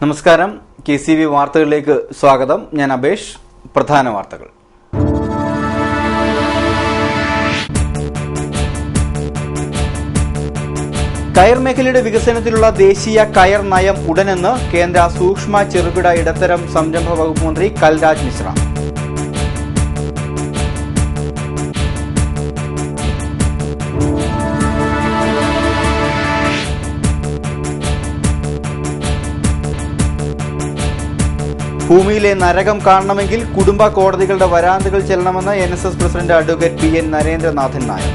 നമസ്കാരം, KCV വാർത്തകളിലേക്ക് സ്വാഗതം. ഞാൻ അബേഷ്. പ്രധാന വാർത്തകൾ. കയർ മേഖലയുടെ വികസനത്തിലുള്ള ദേശീയ കയർ നയം ഉടനെന്ന് കേന്ദ്ര സൂക്ഷ്മ ചെറുകിട ഇടത്തരം സംരംഭ വകുപ്പ് മന്ത്രി കൽരാജ് മിശ്ര. ഭൂമിയിലെ നരകം കാണണമെങ്കിൽ കുടുംബ കോടതികളുടെ വരാന്തകൾ ചെല്ലണമെന്ന് NSS president advocate PN Narendranathan Nair.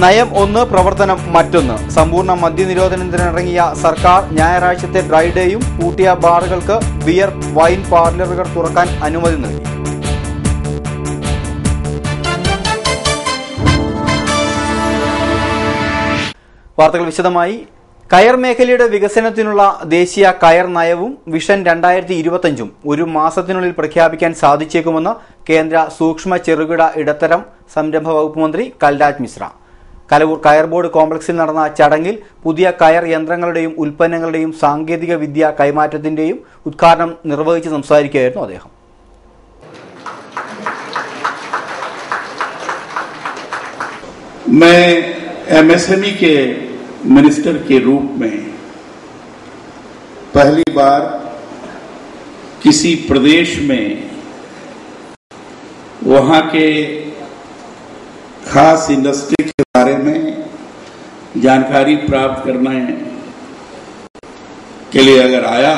നയം ഒന്ന്, പ്രവർത്തനം മറ്റൊന്ന്. സമ്പൂർണ്ണ മദ്യനിരോധനത്തിനിറങ്ങിയ സർക്കാർ ഞായറാഴ്ചത്തെ ഡ്രൈ ഡേയും പൂട്ടിയ ബാറുകൾക്ക് ബിയർ വൈൻ പാർലറുകൾ തുറക്കാൻ അനുമതി നൽകി. വാർത്തകൾ വിശദമായി. കയർ മേഖലയുടെ വികസനത്തിനുള്ള ദേശീയ കയർ നയവും വിഷൻ 2025 ഒരു മാസത്തിനുള്ളിൽ പ്രഖ്യാപിക്കാൻ സാധിച്ചേക്കുമെന്ന് കേന്ദ്ര സൂക്ഷ്മ ചെറുകിട ഇടത്തരം സംരംഭ വകുപ്പ് മന്ത്രി കൽരാജ് മിശ്ര. കലവൂർ കയർ ബോർഡ് കോംപ്ലക്സിൽ നടന്ന ചടങ്ങിൽ പുതിയ കയർ യന്ത്രങ്ങളുടെയും ഉൽപ്പന്നങ്ങളുടെയും സാങ്കേതിക വിദ്യ കൈമാറ്റത്തിന്റെയും ഉദ്ഘാടനം നിർവഹിച്ച് സംസാരിക്കുകയായിരുന്നു അദ്ദേഹം. MSME के मिनिस्टर के रूप में पहली बार किसी प्रदेश में वहां के खास इंडस्ट्री के बारे में जानकारी प्राप्त करने के लिए अगर आया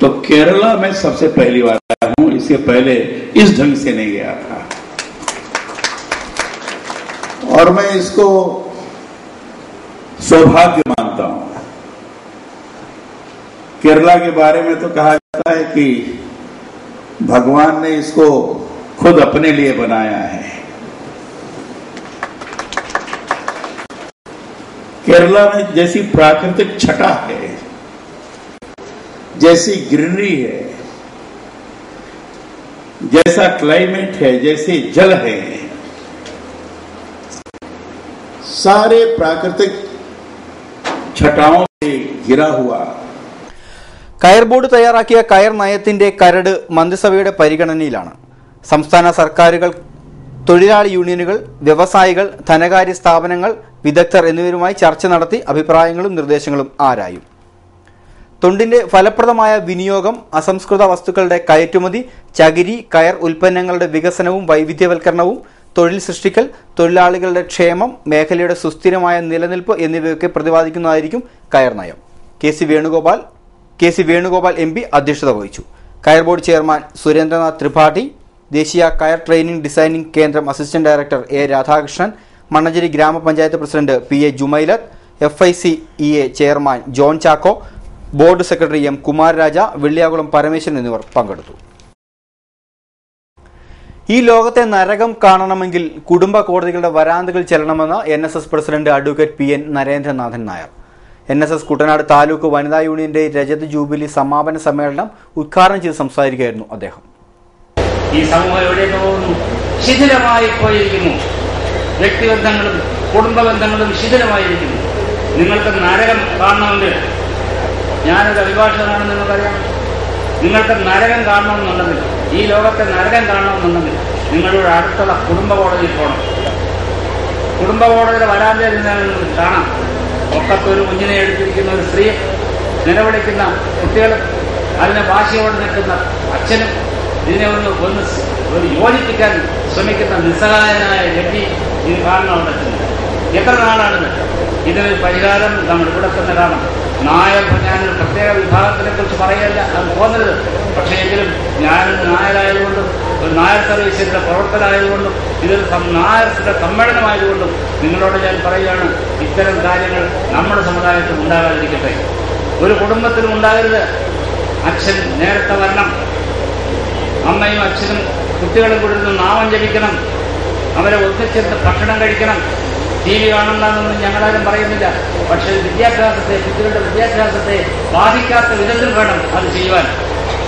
तो केरला में सबसे पहली बार आया हूं. इससे पहले इस ढंग से नहीं गया था और मैं इसको सौभाग्य मानता हूं. केरला के बारे में तो कहा जाता है कि भगवान ने इसको खुद अपने लिए बनाया है. केरला में जैसी प्राकृतिक छटा है, जैसी ग्रीनरी है, जैसा क्लाइमेट है, जैसे जल है, सारे प्राकृतिक छटाओं से घिरा हुआ. കയർ ബോർഡ് തയ്യാറാക്കിയ കയർ നയത്തിന്റെ കരട് മന്ത്രിസഭയുടെ പരിഗണനയിലാണ്. സംസ്ഥാന സർക്കാരുകൾ, തൊഴിലാളി യൂണിയനുകൾ, വ്യവസായികൾ, ധനകാര്യ സ്ഥാപനങ്ങൾ, വിദഗ്ധർ എന്നിവരുമായി ചർച്ച നടത്തി അഭിപ്രായങ്ങളും നിർദ്ദേശങ്ങളും ആരായും. തൊണ്ടിന്റെ ഫലപ്രദമായ വിനിയോഗം, അസംസ്കൃത വസ്തുക്കളുടെ കയറ്റുമതി, ചകിരി, കയർ ഉൽപ്പന്നങ്ങളുടെ വികസനവും വൈവിധ്യവൽക്കരണവും, തൊഴിൽ സൃഷ്ടിക്കൽ, തൊഴിലാളികളുടെ ക്ഷേമം, മേഖലയുടെ സുസ്ഥിരമായ നിലനിൽപ്പ് എന്നിവയൊക്കെ പ്രതിപാദിക്കുന്നതായിരിക്കും കയർ നയം. KC വേണുഗോപാൽ MP അധ്യക്ഷത വഹിച്ചു. കയർ ബോർഡ് ചെയർമാൻ സുരേന്ദ്രനാഥ് ത്രിപാഠി, ദേശീയ കയർ ട്രെയിനിംഗ് ഡിസൈനിംഗ് കേന്ദ്രം assistant director A Radhakrishnan, Mannancheri ഗ്രാമപഞ്ചായത്ത് president PA Jumailath, FICEA chairman John Chacko, board secretary M Kumararaja, Velliyakulam Parameswaran എന്നിവർ പങ്കെടുത്തു. ഈ ലോകത്തെ നരകം കാണണമെങ്കിൽ കുടുംബ കോടതികളുടെ വരാന്തകൾ ചെല്ലണമെന്ന് NSS president advocate PN Narendranathan Nair. NSS Kuttanad taluk വനിതാ യൂണിയന്റെ രജത ജൂബിലി സമാപന സമ്മേളനം ഉദ്ഘാടനം ചെയ്ത് സംസാരിക്കുകയായിരുന്നു അദ്ദേഹം. ഈ സമൂഹം എവിടേക്ക് പോകുന്നു? ശിഥിലമായി പോയിരിക്കുന്നു. വ്യക്തിബന്ധങ്ങളും കുടുംബബന്ധങ്ങളും ശിഥിലമായിരിക്കുന്നു. നിങ്ങൾക്ക് നരകം കാണണമെങ്കിൽ, ഞാനൊരു അഭിഭാഷകനാണ്, നിങ്ങൾക്കറിയാം, നിങ്ങൾക്ക് നരകം കാണണമെന്നുണ്ടെങ്കിൽ, ഈ ലോകത്തെ നരകം കാണണമെന്നുണ്ടെങ്കിൽ നിങ്ങളുടെ അടുത്തുള്ള കുടുംബ കോടതിയിൽ പോകണം. കുടുംബ കോടതിയുടെ വരാന്തയിൽ നിന്ന് നിങ്ങൾക്ക് കാണാം. ഒക്കത്തൊരു കുഞ്ഞിനെ എടുത്തിരിക്കുന്ന ഒരു സ്ത്രീ, നിലവിളിക്കുന്ന കുട്ടികളും, അതിനെ വാശിയോടെ നിൽക്കുന്ന അച്ഛനും, ഇതിനെ ഒന്ന് യോജിപ്പിക്കാൻ ശ്രമിക്കുന്ന നിസ്സഹായനായ വ്യക്തി ഇത് കാണണം. എത്ര നാളാണിത്? ഇതിനൊരു പരിഹാരം നമ്മൾ ഇവിടെ തന്നെ കാണാം. ഞാനൊരു പ്രത്യേക വിഭാഗത്തിനെ കുറിച്ച് പറയല്ല, അത് തോന്നരുത്. പക്ഷേ എങ്കിലും ഞാനൊരു നായരായതുകൊണ്ടും ഒരു നായർ സർവീസിന്റെ പ്രവർത്തനമായതുകൊണ്ടും ഇതൊരു നായരുടെ സമ്മേളനമായതുകൊണ്ടും നിങ്ങളോട് ഞാൻ പറയുകയാണ്, ഇത്തരം കാര്യങ്ങൾ നമ്മുടെ സമുദായത്തിൽ ഉണ്ടാകാതിരിക്കട്ടെ. ഒരു കുടുംബത്തിലും ഉണ്ടാകരുത്. അച്ഛൻ നേരത്തെ വരണം, അമ്മയും അച്ഛനും കുട്ടികളും കൂടി നിന്ന് നാമം ജപിക്കണം, അവരെ ഒന്നിച്ചിരുന്ന് ഭക്ഷണം കഴിക്കണം. TV കാണണ്ടെന്നൊന്നും ഞങ്ങളാരും പറയുന്നില്ല. പക്ഷേ വിദ്യാഭ്യാസത്തെ, കുട്ടികളുടെ വിദ്യാഭ്യാസത്തെ ബാധിക്കാത്ത വിധത്തിൽ വേണം അത് ചെയ്യുവാൻ.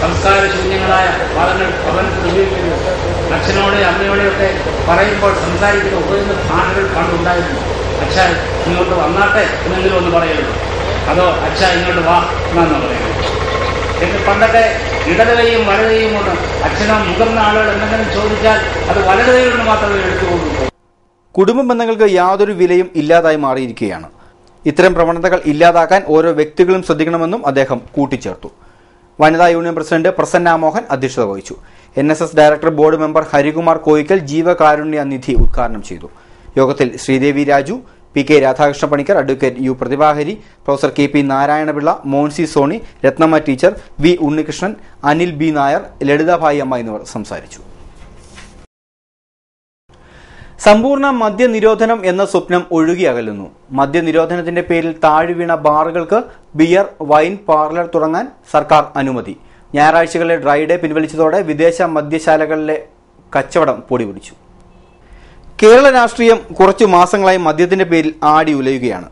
സംസ്കാരശൂന്യങ്ങളായ വാദങ്ങൾ ഭവനത്തിൽ ഉപയോഗിക്കുന്നത്, അച്ഛനോടെ അമ്മയോടെയൊക്കെ പറയുമ്പോൾ സംസാരിക്കുന്ന ഉപയോഗിക്കുന്ന ആളുകൾ പണ്ടുണ്ടായിരുന്നു. അച്ഛ ഇങ്ങോട്ട് വന്നാട്ടെ എന്നെങ്കിലും ഒന്ന് പറയുള്ളൂ, അതോ അച്ഛ ഇങ്ങോട്ട് വാ എന്നാന്ന് പറയുന്നത്. എന്നിട്ട് പണ്ടൊക്കെ ഇടതുകൈയും വലതുകൈയും കൊണ്ട് അച്ഛനോ മുതിർന്ന ആളുകൾ എന്തെങ്കിലും ചോദിച്ചാൽ അത് വലതുകൈ കൊണ്ട് മാത്രമേ എടുത്തുകൊണ്ടു. കുടുംബ ബന്ധങ്ങൾക്ക് യാതൊരു വിലയും ഇല്ലാതായി മാറിയിരിക്കുകയാണ്. ഇത്തരം പ്രവണതകൾ ഇല്ലാതാക്കാൻ ഓരോ വ്യക്തികളും ശ്രദ്ധിക്കണമെന്നും അദ്ദേഹം കൂട്ടിച്ചേർത്തു. വനിതാ യൂണിയൻ പ്രസിഡന്റ് പ്രസന്ന മോഹൻ അധ്യക്ഷത വഹിച്ചു. NSS director board member Harikumar Koickal ജീവകാരുണ്യ നിധി ഉദ്ഘാടനം ചെയ്തു. യോഗത്തിൽ Sreedevi Raju, PK Radhakrishna Panicker, advocate U Prathibhahari, professor KP Narayanapillai, Moncy Sony, Rathnamma teacher, V Unnikrishnan, Anil B Nair, Lalithabhai Amma എന്നിവർ സംസാരിച്ചു. സമ്പൂർണ്ണ മദ്യനിരോധനം എന്ന സ്വപ്നം ഒഴുകി അകലുന്നു. മദ്യനിരോധനത്തിന്റെ പേരിൽ താഴ്വീണ ബാറുകൾക്ക് ബിയർ, വൈൻ പാർലർ തുടങ്ങാൻ സർക്കാർ അനുമതി. ഞായറാഴ്ചകളിലെ ഡ്രൈ ഡേ പിൻവലിച്ചതോടെ വിദേശ മദ്യശാലകളിലെ കച്ചവടം പൊടിപിടിച്ചു. കേരള രാഷ്ട്രീയം കുറച്ചു മാസങ്ങളായി മദ്യത്തിന്റെ പേരിൽ ആടി ഉലയുകയാണ്.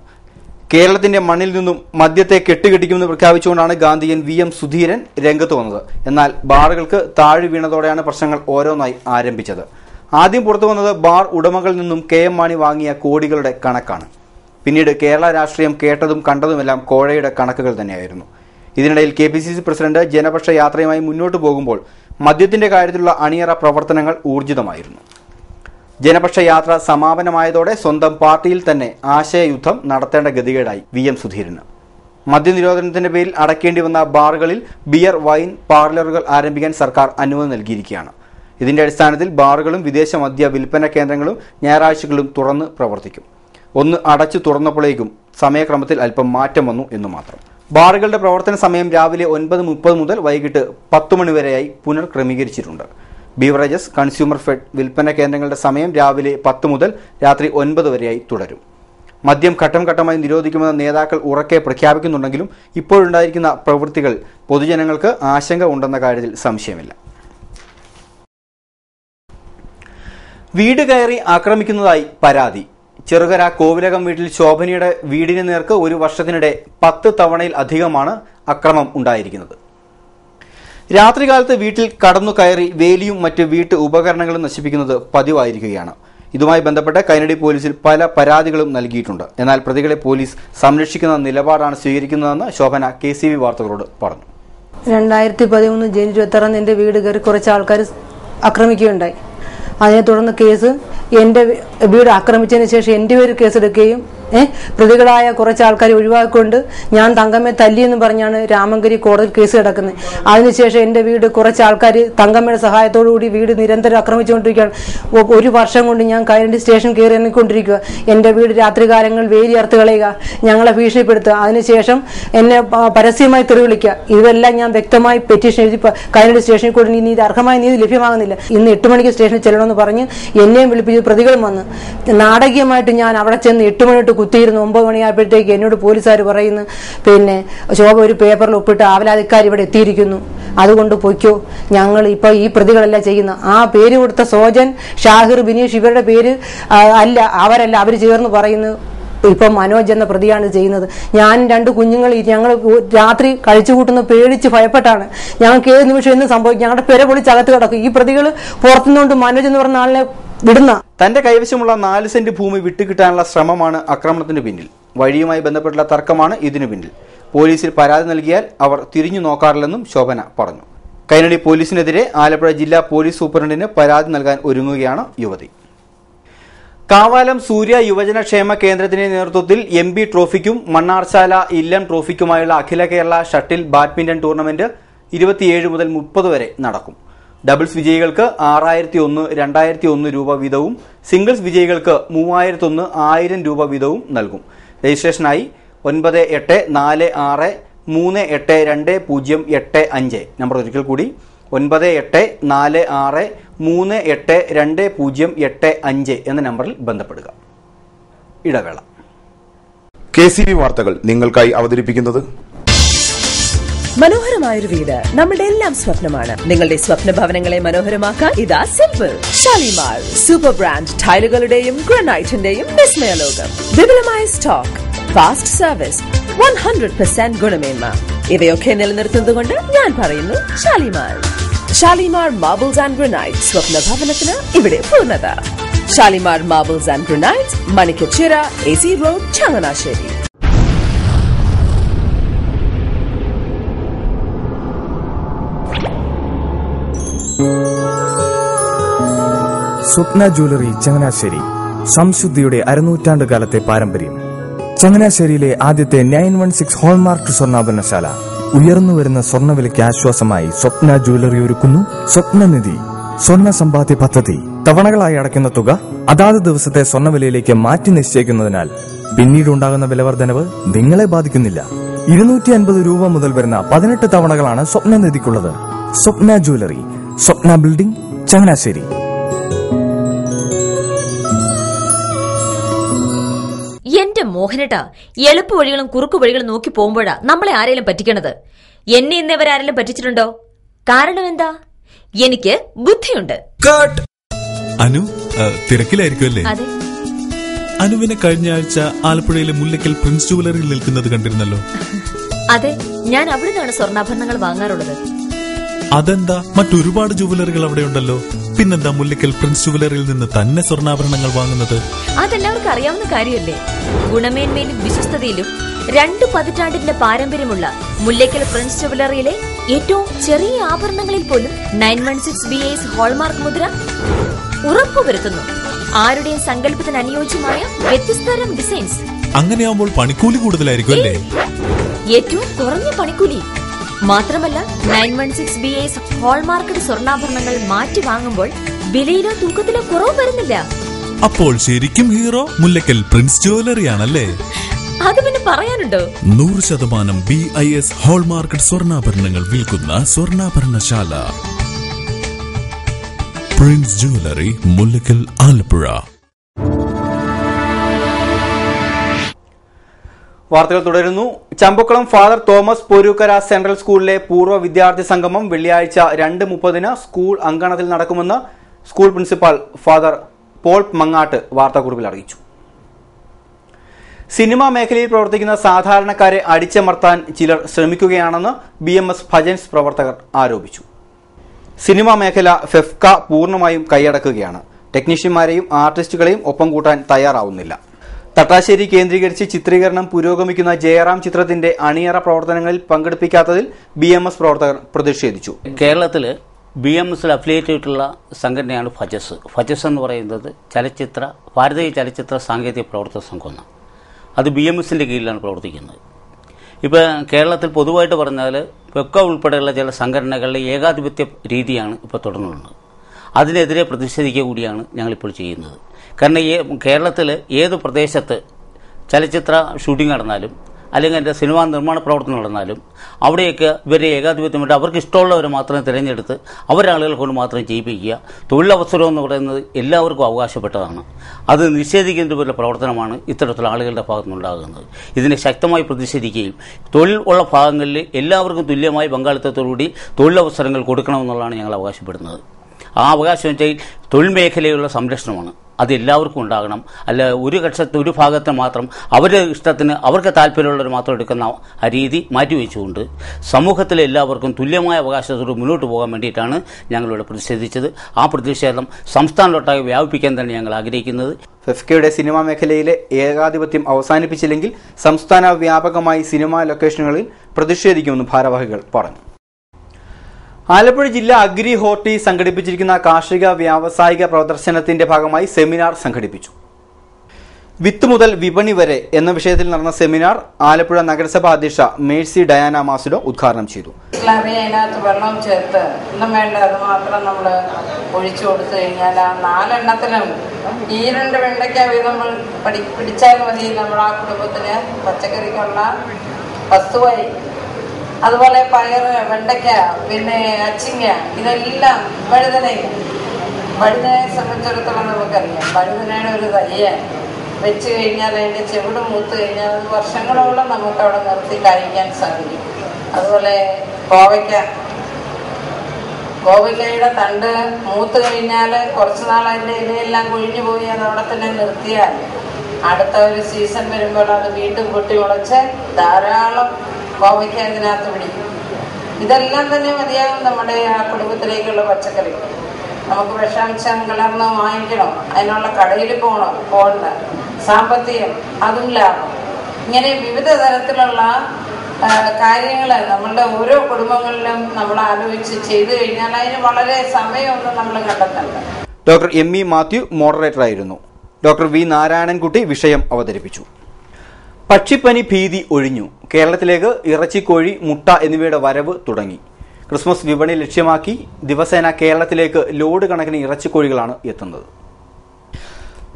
കേരളത്തിന്റെ മണ്ണിൽ നിന്നും മദ്യത്തെ കെട്ടുകെട്ടിക്കുമെന്ന് പ്രഖ്യാപിച്ചുകൊണ്ടാണ് ഗാന്ധിയൻ VM സുധീരൻ രംഗത്ത് വന്നത്. എന്നാൽ ബാറുകൾക്ക് താഴ് വീണതോടെയാണ് പ്രശ്നങ്ങൾ ഓരോന്നായി ആരംഭിച്ചത്. ആദ്യം പുറത്തു വന്നത് ബാർ ഉടമകളിൽ നിന്നും KM മാണി വാങ്ങിയ കോടികളുടെ കണക്കാണ്. പിന്നീട് കേരള രാഷ്ട്രീയം കേട്ടതും കണ്ടതുമെല്ലാം കോഴയുടെ കണക്കുകൾ തന്നെയായിരുന്നു. ഇതിനിടയിൽ KPCC പ്രസിഡന്റ് ജനപക്ഷ യാത്രയുമായി മുന്നോട്ടു പോകുമ്പോൾ മദ്യത്തിന്റെ കാര്യത്തിലുള്ള അണിയറ പ്രവർത്തനങ്ങൾ ഊർജിതമായിരുന്നു. ജനപക്ഷ യാത്ര സമാപനമായതോടെ സ്വന്തം പാർട്ടിയിൽ തന്നെ ആശയയുദ്ധം നടത്തേണ്ട ഗതികേടായി VM സുധീരന്. മദ്യനിരോധനത്തിന്റെ പേരിൽ അടയ്ക്കേണ്ടി വന്ന ബാറുകളിൽ ബിയർ, വൈൻ പാർലറുകൾ ആരംഭിക്കാൻ സർക്കാർ അനുമതി നൽകിയിരിക്കുകയാണ്. ഇതിന്റെ അടിസ്ഥാനത്തിൽ ബാറുകളും വിദേശ മദ്യ വിൽപ്പന കേന്ദ്രങ്ങളും ഞായറാഴ്ചകളിലും തുറന്ന് പ്രവർത്തിക്കും. ഒന്ന് അടച്ചു തുറന്നപ്പോഴേക്കും സമയക്രമത്തിൽ അല്പം മാറ്റം വന്നു എന്നു മാത്രം. ബാറുകളുടെ പ്രവർത്തന സമയം രാവിലെ 9:30 മുതൽ വൈകിട്ട് 10 മണി വരെയായി പുനർക്രമീകരിച്ചിട്ടുണ്ട്. ബീവറേജസ്, കൺസ്യൂമർ ഫെഡ് വിൽപ്പന കേന്ദ്രങ്ങളുടെ സമയം രാവിലെ 10 മുതൽ രാത്രി 9 വരെയായി തുടരും. മദ്യം ഘട്ടം ഘട്ടമായി നിരോധിക്കുമെന്ന് നേതാക്കൾ ഉറക്കെ പ്രഖ്യാപിക്കുന്നുണ്ടെങ്കിലും ഇപ്പോഴുണ്ടായിരിക്കുന്ന പ്രവൃത്തികൾ പൊതുജനങ്ങൾക്ക് ആശങ്ക ഉണ്ടെന്ന കാര്യത്തിൽ സംശയമില്ല. വീട് കയറി ആക്രമിക്കുന്നതായി പരാതി. ചെറുകര കോവിലകം വീട്ടിൽ ശോഭനയുടെ വീടിന് നേർക്ക് ഒരു വർഷത്തിനിടെ 10 തവണയിൽ അധികമാണ് അക്രമം ഉണ്ടായിരിക്കുന്നത്. രാത്രികാലത്ത് വീട്ടിൽ കടന്നു കയറി വേലിയും മറ്റ് വീട്ടു ഉപകരണങ്ങളും നശിപ്പിക്കുന്നത് പതിവായിരിക്കുകയാണ്. ഇതുമായി ബന്ധപ്പെട്ട് കൈനടി പോലീസിൽ പല പരാതികളും നൽകിയിട്ടുണ്ട്. എന്നാൽ പ്രതികളെ പോലീസ് സംരക്ഷിക്കുന്ന നിലപാടാണ് സ്വീകരിക്കുന്നതെന്ന് ശോഭന KCV വാർത്തകളോട് പറഞ്ഞു. 2013 ജനുവരി 26 എന്റെ വീട് കയറി കുറച്ച് ആൾക്കാർ ആക്രമിക്കുകയുണ്ടായി. അതിനെ തുടർന്ന് കേസ് എന്റെ വീട് ആക്രമിച്ചതിന് ശേഷം എന്റെ പേര് കേസെടുക്കുകയും പ്രതികളായ കുറച്ച് ആൾക്കാരെ ഒഴിവാക്കിക്കൊണ്ട് ഞാൻ തങ്കമ്മയെ തല്ലിയെന്ന് പറഞ്ഞാണ് രാമങ്കരി കോടതിയിൽ കേസ് കിടക്കുന്നത്. അതിനുശേഷം എന്റെ വീട് കുറച്ച് ആൾക്കാർ തങ്കമ്മയുടെ സഹായത്തോടുകൂടി വീട് നിരന്തരം ആക്രമിച്ചുകൊണ്ടിരിക്കുകയാണ്. 1 വർഷം കൊണ്ട് ഞാൻ കൈനടി സ്റ്റേഷൻ കയറി ഇറങ്ങിക്കൊണ്ടിരിക്കുക. എന്റെ വീട് രാത്രികാലങ്ങളിൽ വേലി അറുത്ത് കളയുക, ഞങ്ങളെ ഭീഷണിപ്പെടുത്തുക, അതിനുശേഷം എന്നെ പരസ്യമായി തെറിവിളിക്കുക. ഇതെല്ലാം ഞാൻ വ്യക്തമായി പെറ്റീഷൻ എഴുതി കൈനടി സ്റ്റേഷനിൽ കൂടി നീതി അർഹമായ നീതി ലഭ്യമാകുന്നില്ല. ഇന്ന് 8 മണിക്ക് സ്റ്റേഷനിൽ ചെല്ലണമെന്ന് പറഞ്ഞ് എന്നെയും വിളിപ്പിച്ച് പ്രതികളും വന്ന് നാടകീയമായിട്ട് ഞാൻ അവിടെ ചെന്ന് 8 മണി കുത്തിയിരുന്നു. 9 മണിയായപ്പോഴത്തേക്ക് എന്നോട് പോലീസുകാർ പറയുന്നു, പിന്നെ ശോഭ ഒരു പേപ്പറിൽ ഒപ്പിട്ട് ആവലാധിക്കാർ ഇവിടെ എത്തിയിരിക്കുന്നു, അതുകൊണ്ട് പൊയ്ക്കോ. ഞങ്ങൾ ഇപ്പൊ ഈ പ്രതികളല്ല ചെയ്യുന്ന ആ പേര് കൊടുത്ത സോജൻ, ഷാഹിർ, ബിനീഷ് ഇവരുടെ പേര് അല്ല, അവരല്ല, അവർ ചേർന്ന് പറയുന്നു ഇപ്പം മനോജ് എന്ന പ്രതിയാണ് ചെയ്യുന്നത്. ഞാനും 2 കുഞ്ഞുങ്ങൾ ഞങ്ങൾ രാത്രി കഴിച്ചു കൂട്ടുന്ന പേടിച്ച് ഭയപ്പെട്ടാണ്. ഞങ്ങൾക്ക് ഏത് നിമിഷം എന്ന് സംഭവിക്കും, ഞങ്ങളുടെ പെര പൊളിച്ചകത്ത് കിടക്കും. ഈ പ്രതികൾ പുറത്തുനിന്നുകൊണ്ട് മനോജ് എന്ന് പറഞ്ഞ ആളിനെ വിടുന്ന. തന്റെ കൈവശമുള്ള 4 സെന്റ് ഭൂമി വിട്ടുകിട്ടാനുള്ള ശ്രമമാണ് ആക്രമണത്തിന് പിന്നിൽ. വഴിയുമായി ബന്ധപ്പെട്ടുള്ള തർക്കമാണ് ഇതിനു പിന്നിൽ. പോലീസിൽ പരാതി നൽകിയാൽ അവർ തിരിഞ്ഞു നോക്കാറില്ലെന്നും ശോഭന പറഞ്ഞു. കൈനടി പോലീസിനെതിരെ ആലപ്പുഴ ജില്ലാ പോലീസ് സൂപ്രണ്ടിന് പരാതി നൽകാൻ ഒരുങ്ങുകയാണ് യുവതി. കാവാലം സൂര്യ യുവജന ക്ഷേമ കേന്ദ്രത്തിന്റെ നേതൃത്വത്തിൽ MB ട്രോഫിക്കും മണ്ണാർശാല ഇല്ലം ട്രോഫിക്കുമായുള്ള അഖില കേരള ഷട്ടിൽ ബാഡ്മിന്റൺ ടൂർണമെന്റ് 27 മുതൽ 30 വരെ നടക്കും. ഡബിൾസ് വിജയികൾക്ക് 6001, 2001 രൂപ വീതവും സിംഗിൾസ് വിജയികൾക്ക് 3001, 1000 രൂപ വീതവും നൽകും. രജിസ്ട്രേഷനായി 9846382085 നമ്പർ ഒരിക്കൽ കൂടി 9846382085 എന്ന നമ്പറിൽ ബന്ധപ്പെടുക. ഇടവേള. KCV വാർത്തകൾ നിങ്ങൾക്കായി അവതരിപ്പിക്കുന്നത് മനോഹരമായൊരു വീട് നമ്മുടെ എല്ലാം സ്വപ്നമാണ്. നിങ്ങളുടെ സ്വപ്ന ഭവനങ്ങളെ മനോഹരമാക്കാൻ ഇതാ സിമ്പിൾ ഷാലിമാർ സൂപ്പർ ബ്രാൻഡ് ടൈലുകളുടെയും ഗ്രാനൈറ്റിന്റെയും വിസ്മയ ലോകം. വിപുലമായ സ്റ്റോക്ക്, ഫാസ്റ്റ് സർവീസ്, 100% ഗുണമേന്മ ഇവയൊക്കെ നിലനിർത്തുന്നതുകൊണ്ട് ഞാൻ പറയുന്നു Shalimar. Shalimar marbles and granite, സ്വപ്ന ഭവനത്തിന് ഇവിടെ പൂർണ്ണത. Shalimar marbles and granite, Manikkachira, AC road, Changanassery. Swapna jewellery Changanassery, സംശുദ്ധിയുടെ അരനൂറ്റാണ്ട് കാലത്തെ പാരമ്പര്യം. ചങ്ങനാശ്ശേരിയിലെ ആദ്യത്തെ 916 ഹോൾമാർക്ക് സ്വർണ്ണാഭരണശാല. ഉയർന്നുവരുന്ന സ്വർണ്ണവിലയ്ക്ക് ആശ്വാസമായി സ്വപ്ന ജ്വല്ലറി ഒരുക്കുന്നു സ്വപ്നനിധി സ്വർണ്ണ സമ്പാദ്യ പദ്ധതി. തവണകളായി അടയ്ക്കുന്ന തുക അതാത് ദിവസത്തെ സ്വർണ്ണവിലയിലേക്ക് മാറ്റി നിശ്ചയിക്കുന്നതിനാൽ പിന്നീടുണ്ടാകുന്ന വിലവർദ്ധനവ് നിങ്ങളെ ബാധിക്കുന്നില്ല. 250 രൂപ മുതൽ വരുന്ന 18 തവണകളാണ് സ്വപ്നനിധിക്കുള്ളത്. സ്വപ്ന ജ്വല്ലറി, സ്വപ്ന ബിൽഡിംഗ്, ചങ്ങനാശ്ശേരി. എന്റെ മോഹനേട്ടാ, എളുപ്പ വഴികളും കുറുക്കു വഴികളും നോക്കി പോകുമ്പോഴാ നമ്മളെ ആരെങ്കിലും പറ്റിക്കണത്. എന്നെ ഇന്നവരാരെങ്കിലും പറ്റിച്ചിട്ടുണ്ടോ? കാരണം എന്താ? എനിക്ക് ബുദ്ധിയുണ്ട്. അനു തിരക്കിലായിരിക്കുമല്ലേ? അതെ. അനുവിനെ കഴിഞ്ഞ ആഴ്ച ആലപ്പുഴയിലെ മുല്ലക്കൽ പ്രിൻസ് ജുവലറിയിൽ നിൽക്കുന്നത് കണ്ടിരുന്നല്ലോ. അതെ, ഞാൻ അവിടെ നിന്നാണ് സ്വർണ്ണാഭരണങ്ങൾ വാങ്ങാറുള്ളത്. അതെന്താ, മറ്റൊരുപാട് ജുവലറികൾ അവിടെ ഉണ്ടല്ലോ, പിന്നെന്താ മുല്ലക്കൽ പ്രിൻസ് ജുവലറിയിൽ നിന്ന് തന്നെ സ്വർണ്ണാഭരണങ്ങൾ വാങ്ങുന്നത്? അതെല്ലാവർക്കും അറിയാവുന്ന കാര്യമല്ലേ. ഗുണമേന്മയിലും വിശ്വസ്തതയിലും 2 പതിറ്റാണ്ടിന്റെ പാരമ്പര്യമുള്ള മുല്ലക്കൽ പ്രിൻസ് ജുവലറിയിലെ ഏറ്റവും ചെറിയ ആഭരണങ്ങളിൽ പോലും 916 BIS ഹോൾമാർക്ക് മുദ്ര ഉറപ്പുവരുത്തുന്നു. ആരുടെയും സങ്കല്പത്തിന് അനുയോജ്യമായ വ്യത്യസ്തതരം ഡിസൈൻസ്. അങ്ങനെയാവുമ്പോൾ പണിക്കൂലി കൂടുതലായിരിക്കും അല്ലേ? ഏറ്റവും കുറഞ്ഞ പണിക്കൂലി മാത്രമല്ല, 916 BIS ഹോൾമാർക്കഡ് സ്വർണ്ണാഭരണങ്ങൾ മാറ്റി വാങ്ങുമ്പോൾ വിലയിലോ തൂക്കത്തിലോ കുറവ് വരുന്നില്ല. അപ്പോൾ ശരിക്കും ഹീറോ മുല്ലക്കൽ പ്രിൻസ് ജ്വല്ലറിയാണല്ലേ? അത് പിന്നെ പറയാനുണ്ടോ? 100% BIS ഹോൾമാർക്കഡ് സ്വർണ്ണാഭരണങ്ങൾ വിൽക്കുന്ന സ്വർണ്ണാഭരണശാല പ്രിൻസ് ജ്വല്ലറി, മുല്ലക്കൽ, ആലപ്പുഴ. വാർത്തകൾ തുടരുന്നു. Champakkulam father Thomas Porookkara central സ്കൂളിലെ പൂർവ്വ വിദ്യാർത്ഥി സംഗമം വെള്ളിയാഴ്ച 2:30 സ്കൂൾ അങ്കണത്തിൽ നടക്കുമെന്ന് school principal father Paul Mangattu വാർത്താക്കുറിപ്പിൽ അറിയിച്ചു. സിനിമാ മേഖലയിൽ പ്രവർത്തിക്കുന്ന സാധാരണക്കാരെ അടിച്ചമർത്താൻ ചിലർ ശ്രമിക്കുകയാണെന്ന് BMS ഭജൻസ് പ്രവർത്തകർ ആരോപിച്ചു. സിനിമാ മേഖല ഫെഫ്ക പൂർണ്ണമായും കൈയടക്കുകയാണ്. ടെക്നീഷ്യന്മാരെയും ആർട്ടിസ്റ്റുകളെയും ഒപ്പം കൂട്ടാൻ തയ്യാറാവുന്നില്ല. തട്ടാശ്ശേരി കേന്ദ്രീകരിച്ച് ചിത്രീകരണം പുരോഗമിക്കുന്ന ജയറാം ചിത്രത്തിന്റെ അണിയറ പ്രവർത്തനങ്ങളിൽ പങ്കെടുപ്പിക്കാത്തതിൽ BMS പ്രവർത്തകർ പ്രതിഷേധിച്ചു. കേരളത്തിൽ BMSൽ അഫിലിയേറ്റ് ചെയ്തിട്ടുള്ള സംഘടനയാണ് ഫജസ്. ഫജസ് എന്ന് പറയുന്നത് ഭാരതീയ ചലച്ചിത്ര സാങ്കേതിക പ്രവർത്തക സംഘമാണ്. അത് BMSന്റെ കീഴിലാണ് പ്രവർത്തിക്കുന്നത്. ഇപ്പോൾ കേരളത്തിൽ പൊതുവായിട്ട് പറഞ്ഞാൽ ഫെഫ്ക ഉൾപ്പെടെയുള്ള ചില സംഘടനകളുടെ ഏകാധിപത്യ രീതിയാണ് ഇപ്പോൾ തുടർന്നുള്ളത്. അതിനെതിരെ പ്രതിഷേധിക്കുക കൂടിയാണ് ഞങ്ങളിപ്പോൾ ചെയ്യുന്നത്. കാരണം കേരളത്തിൽ ഏത് പ്രദേശത്ത് ചലച്ചിത്ര ഷൂട്ടിംഗ് നടന്നാലും അല്ലെങ്കിൽ എൻ്റെ സിനിമാ നിർമ്മാണ പ്രവർത്തനം നടന്നാലും അവിടെയൊക്കെ ഇവരെ ഏകാധിപത്യമായിട്ട് അവർക്ക് ഇഷ്ടമുള്ളവരെ മാത്രം തിരഞ്ഞെടുത്ത് അവരാളുകൾ കൊണ്ട് മാത്രം ചെയ്യിപ്പിക്കുക. തൊഴിലവസരം എന്ന് പറയുന്നത് എല്ലാവർക്കും അവകാശപ്പെട്ടതാണ്. അത് നിഷേധിക്കുന്നതിനുള്ള പ്രവർത്തനമാണ് ഇത്തരത്തിലുള്ള ആളുകളുടെ ഭാഗത്തുനിന്നുണ്ടാകുന്നത്. ഇതിനെ ശക്തമായി പ്രതിഷേധിക്കുകയും തൊഴിൽ ഉള്ള ഭാഗങ്ങളിൽ എല്ലാവർക്കും തുല്യമായി പങ്കാളിത്തത്തോടുകൂടി തൊഴിലവസരങ്ങൾ കൊടുക്കണമെന്നുള്ളതാണ് ഞങ്ങൾ അവകാശപ്പെടുന്നത്. ആ അവകാശം വെച്ചാൽ തൊഴിൽ മേഖലയിലുള്ള സംരക്ഷണമാണ്. അത് എല്ലാവർക്കും ഉണ്ടാകണം. അല്ല ഒരു ഭാഗത്ത് മാത്രം അവരുടെ ഇഷ്ടത്തിന് അവർക്ക് താല്പര്യമുള്ളവർ മാത്രം എടുക്കുന്ന ആ രീതി മാറ്റിവെച്ചുകൊണ്ട് സമൂഹത്തിലെ എല്ലാവർക്കും തുല്യമായ അവകാശത്തോട് മുന്നോട്ട് പോകാൻ വേണ്ടിയിട്ടാണ് ഞങ്ങളിവിടെ പ്രതിഷേധിച്ചത്. ആ പ്രതിഷേധം സംസ്ഥാനത്തൊട്ടാകെ വ്യാപിപ്പിക്കാൻ തന്നെ ഞങ്ങൾ ആഗ്രഹിക്കുന്നത്. ഫെഫ്കയുടെ സിനിമാ മേഖലയിലെ ഏകാധിപത്യം അവസാനിപ്പിച്ചില്ലെങ്കിൽ സംസ്ഥാന വ്യാപകമായി സിനിമാ ലൊക്കേഷനുകളിൽ പ്രതിഷേധിക്കുമെന്ന് ഭാരവാഹികൾ പറഞ്ഞു. ആലപ്പുഴ ജില്ലാ അഗ്രി ഹോർട്ടി സംഘടിപ്പിച്ചിരിക്കുന്ന കാർഷിക വ്യാവസായിക പ്രദർശനത്തിന്റെ ഭാഗമായി സെമിനാർ സംഘടിപ്പിച്ചു. വിത്ത് മുതൽ വിപണി വരെ എന്ന വിഷയത്തിൽ നടന്ന സെമിനാർ ആലപ്പുഴ നഗരസഭാ അധ്യക്ഷ മേഴ്സി ഡയാന മാസിഡോ ഉദ്ഘാടനം ചെയ്തു. അതിനകത്ത് വെള്ളം ചേർത്ത് ഒന്നും വേണ്ട, അത് മാത്രം നമ്മൾ ഒഴിച്ചു കൊടുത്തു കഴിഞ്ഞാൽ ആ 4 എണ്ണത്തിലും 2 വെണ്ടയ്ക്ക വീതം പിടിച്ചാൽ മതി നമ്മൾ ആ കുടുംബത്തിന് പച്ചക്കറിക്കുള്ള വസ്തുവായി. അതുപോലെ പയറ്, വെണ്ടയ്ക്ക, പിന്നെ അച്ചിങ്ങ, ഇതെല്ലാം വഴുതനയെ സംബന്ധിച്ചിടത്തോളം നമുക്കറിയാം. വഴുതനയുടെ ഒരു തയ്യ വെച്ച് കഴിഞ്ഞാൽ അതിൻ്റെ ചെവിട് മൂത്ത് കഴിഞ്ഞാൽ അത് വർഷങ്ങളോളം നമുക്ക് അവിടെ നിർത്തി കഴിക്കാൻ സാധിക്കും. അതുപോലെ കോവയ്ക്കയുടെ തണ്ട് മൂത്ത് കഴിഞ്ഞാൽ കുറച്ച് നാൾ അതിൻ്റെ ഇലയെല്ലാം കൊഴിഞ്ഞു പോയി അത് അവിടെ തന്നെ നിർത്തിയാൽ അടുത്ത ഒരു സീസൺ വരുമ്പോൾ അത് വീണ്ടും പൊട്ടി മുളച്ച് ധാരാളം കോവയ്ക്ക അതിനകത്ത് പിടിക്കും. ഇതെല്ലാം തന്നെ മതിയാകും നമ്മുടെ ആ കുടുംബത്തിലേക്കുള്ള പച്ചക്കറി. നമുക്ക് വിഷാംശം കലർന്ന് വാങ്ങിക്കണം, അതിനുള്ള കടയിൽ പോകണ്ട, സാമ്പത്തികം അതും ലാഭം. ഇങ്ങനെ വിവിധ തരത്തിലുള്ള കാര്യങ്ങൾ നമ്മളുടെ ഓരോ കുടുംബങ്ങളിലും നമ്മൾ ആലോചിച്ച് ചെയ്തു കഴിഞ്ഞാൽ അതിന് വളരെ സമയമൊന്നും നമ്മൾ കണ്ടെത്തണ്ട. Doctor M E Mathew moderator ആയിരുന്നു. ഡോക്ടർ വി നാരായണൻകുട്ടി വിഷയം അവതരിപ്പിച്ചു. പക്ഷിപ്പനി ഭീതി ഒഴിഞ്ഞു. കേരളത്തിലേക്ക് ഇറച്ചിക്കോഴി, മുട്ട എന്നിവയുടെ വരവ് തുടങ്ങി. ക്രിസ്മസ് വിപണി ലക്ഷ്യമാക്കി ദിവസേന കേരളത്തിലേക്ക് ലോഡ് കണക്കിന് ഇറച്ചിക്കോഴികളാണ് എത്തുന്നത്.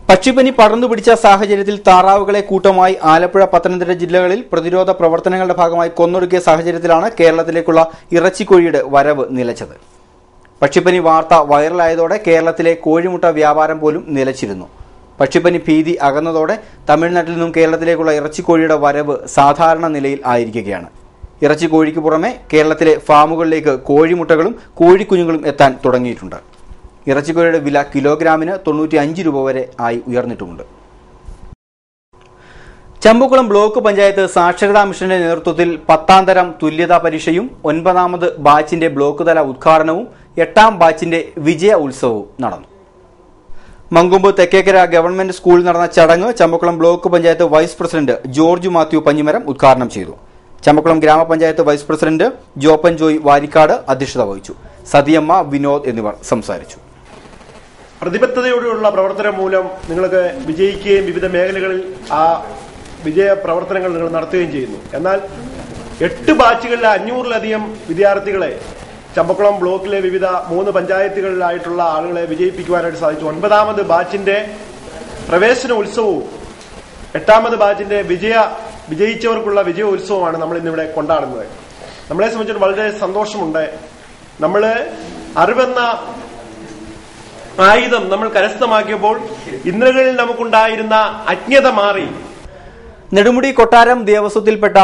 പക്ഷിപ്പനി പടർന്നു പിടിച്ച സാഹചര്യത്തിൽ താറാവുകളെ കൂട്ടമായി ആലപ്പുഴ, പത്തനംതിട്ട ജില്ലകളിൽ പ്രതിരോധ പ്രവർത്തനങ്ങളുടെ ഭാഗമായി കൊന്നൊടുക്കിയ സാഹചര്യത്തിലാണ് കേരളത്തിലേക്കുള്ള ഇറച്ചിക്കോഴിയുടെ വരവ് നിലച്ചത്. പക്ഷിപ്പനി വാർത്ത വൈറലായതോടെ കേരളത്തിലെ കോഴിമുട്ട വ്യാപാരം പോലും നിലച്ചിരുന്നു. പക്ഷിപ്പനി ഭീതി അകന്നതോടെ തമിഴ്നാട്ടിൽ നിന്നും കേരളത്തിലേക്കുള്ള ഇറച്ചിക്കോഴിയുടെ വരവ് സാധാരണ നിലയിൽ ആയിരിക്കുകയാണ്. ഇറച്ചിക്കോഴിക്ക് പുറമെ കേരളത്തിലെ ഫാമുകളിലേക്ക് കോഴിമുട്ടകളും കോഴിക്കുഞ്ഞുങ്ങളും എത്താൻ തുടങ്ങിയിട്ടുണ്ട്. ഇറച്ചിക്കോഴിയുടെ വില കിലോഗ്രാമിന് 95 രൂപ വരെ ആയി ഉയർന്നിട്ടുമുണ്ട്. ചമ്പക്കുളം ബ്ലോക്ക് പഞ്ചായത്ത് സാക്ഷരതാ മിഷന്റെ നേതൃത്വത്തിൽ 10ാം തരം തുല്യതാ പരീക്ഷയും 9ാമത് ബാച്ചിന്റെ ബ്ലോക്ക് തല ഉദ്ഘാടനവും 8ാം ബാച്ചിന്റെ വിജയ ഉത്സവവും നടന്നു. മങ്കൊമ്പ് തെക്കേക്കര ഗവൺമെന്റ് സ്കൂളിൽ നടന്ന ചടങ്ങ് Champakulam block panchayat vice president George Mathew Panjimaram ഉദ്ഘാടനം ചെയ്തു. ചമ്പക്കുളം ഗ്രാമപഞ്ചായത്ത് വൈസ് പ്രസിഡന്റ് ജോപ്പൻ ജോയ് വാരിക്കാട് അധ്യക്ഷത വഹിച്ചു. സതിയമ്മ, വിനോദ് എന്നിവർ സംസാരിച്ചു. പ്രതിബദ്ധതയോടെയുള്ള പ്രവർത്തനം മൂലം നിങ്ങൾക്ക് വിജയിക്കുകയും വിവിധ മേഖലകളിൽ ആ വിജയ പ്രവർത്തനങ്ങൾ നിങ്ങൾ നടത്തുകയും ചെയ്യുന്നു. എന്നാൽ 8 ബാച്ചുകളിലെ 500-ലധികം വിദ്യാർത്ഥികളെ ചമ്പക്കുളം ബ്ലോക്കിലെ വിവിധ 3 പഞ്ചായത്തുകളിലായിട്ടുള്ള ആളുകളെ വിജയിപ്പിക്കുവാനായിട്ട് സാധിച്ചു. 9ാമത് ബാച്ചിന്റെ പ്രവേശന ഉത്സവവും 8ാമത് ബാച്ചിന്റെ വിജയിച്ചവർക്കുള്ള വിജയ ഉത്സവമാണ് നമ്മൾ ഇന്നിവിടെ കൊണ്ടാടുന്നത്. നമ്മളെ സംബന്ധിച്ചിട്ട് വളരെ സന്തോഷമുണ്ട്. നമ്മള് അറിവെന്ന ആയുധം നമ്മൾ കരസ്ഥമാക്കിയപ്പോൾ ഇന്നലകളിൽ നമുക്കുണ്ടായിരുന്ന അജ്ഞത മാറി. നെടുമുടി കൊട്ടാരം ദേവസ്വത്തിൽപ്പെട്ട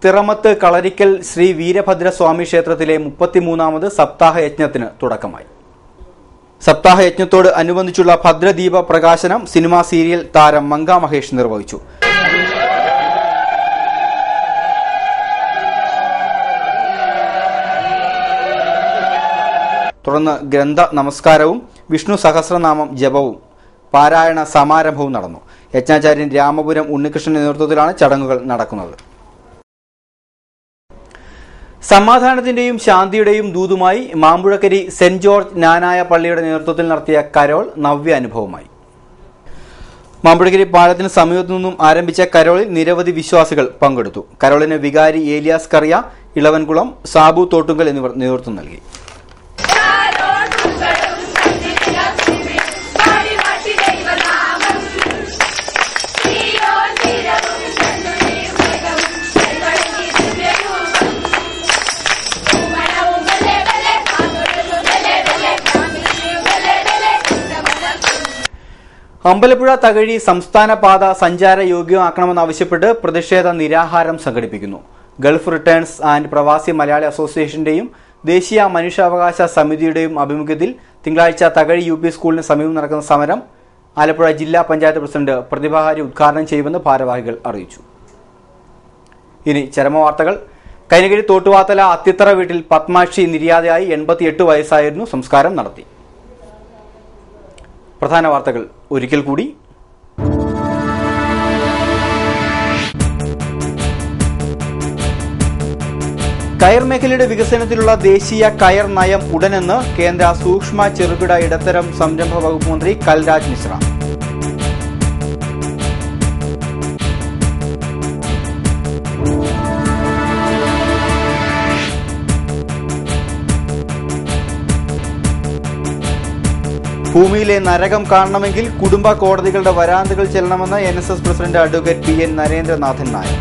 തിറമത്ത് കളരിക്കൽ ശ്രീ വീരഭദ്രസ്വാമി ക്ഷേത്രത്തിലെ 33ാമത് സപ്താഹ യജ്ഞത്തിന് തുടക്കമായി. സപ്താഹ യജ്ഞത്തോട് അനുബന്ധിച്ചുള്ള ഭദ്രദീപ പ്രകാശനം സിനിമാ സീരിയൽ താരം മങ്ക മഹേഷ് നിർവഹിച്ചു. തുടർന്ന് ഗ്രന്ഥ നമസ്കാരവും വിഷ്ണു സഹസ്രനാമം ജപവും പാരായണ സമാരംഭവും നടന്നു. യജ്ഞാചാര്യൻ രാമപുരം ഉണ്ണികൃഷ്ണന്റെ നേതൃത്വത്തിലാണ് ചടങ്ങുകൾ നടക്കുന്നത്. സമാധാനത്തിന്റെയും ശാന്തിയുടെയും ദൂതുമായി മാമ്പുഴക്കരി സെന്റ് ജോർജ് നാനായ പള്ളിയുടെ നേതൃത്വത്തിൽ നടത്തിയ കരോൾ നവ്യ അനുഭവമായി. മാമ്പുഴക്കരി പാലത്തിന് സമീപത്തു നിന്നും ആരംഭിച്ച കരോളിൽ നിരവധി വിശ്വാസികൾ പങ്കെടുത്തു. കരോളിന് വികാരി ഏലിയാസ് കറിയ, ഇളവൻകുളം, സാബു തോട്ടുങ്കൽ എന്നിവർ നേതൃത്വം നൽകി. അമ്പലപ്പുഴ തകഴി സംസ്ഥാന പാത സഞ്ചാര യോഗ്യമാക്കണമെന്നാവശ്യപ്പെട്ട് പ്രതിഷേധ നിരാഹാരം സംഘടിപ്പിക്കുന്നു. ഗൾഫ് റിട്ടേൺസ് ആൻഡ് പ്രവാസി മലയാളി അസോസിയേഷന്റെയും ദേശീയ മനുഷ്യാവകാശ സമിതിയുടെയും ആഭിമുഖ്യത്തിൽ തിങ്കളാഴ്ച തകഴി UP സ്കൂളിന് സമീപം നടക്കുന്ന സമരം ആലപ്പുഴ ജില്ലാ പഞ്ചായത്ത് പ്രസിഡന്റ് പ്രതിഭാഹാരി ഉദ്ഘാടനം ചെയ്യുമെന്ന് ഭാരവാഹികൾ അറിയിച്ചു. ഇനി ചരമവാർത്തകൾ. കൈനഗിരി തോട്ടുവാത്തല അത്തിത്തറ വീട്ടിൽ പത്മാക്ഷി നിര്യാതയായി 88 വയസ്സായിരുന്നു. സംസ്കാരം നടത്തി. പ്രധാന വാർത്തകൾ ഒരിക്കൽ കൂടി. കയർ മേഖലയുടെ വികസനത്തിലുള്ള ദേശീയ കയർ നയം ഉടനെന്ന് കേന്ദ്ര സൂക്ഷ്മ ചെറുകിട ഇടത്തരം സംരംഭ വകുപ്പ് മന്ത്രി കൽരാജ് മിശ്ര. ഭൂമിയിലെ നരകം കാണണമെങ്കിൽ കുടുംബ കോടതികളുടെ വരാന്തകൾ ചെല്ലണമെന്ന് NSS president advocate PN Narendranathan Nair.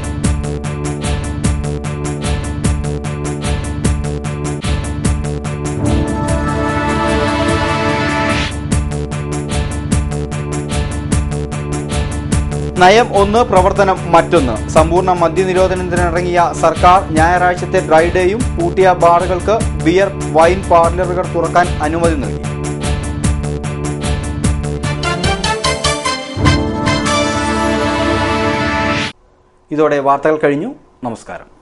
നയം ഒന്ന്, പ്രവർത്തനം മറ്റൊന്ന്. സമ്പൂർണ്ണ മദ്യനിരോധനത്തിനിറങ്ങിയ സർക്കാർ ഞായറാഴ്ചത്തെ ഡ്രൈ ഡേയും പൂട്ടിയ ബാറുകൾക്ക് ബിയർ, വൈൻ പാർലറുകൾ തുറക്കാൻ അനുമതി നൽകി. ഇതോടെ വാർത്തകൾ കഴിഞ്ഞു. നമസ്കാരം.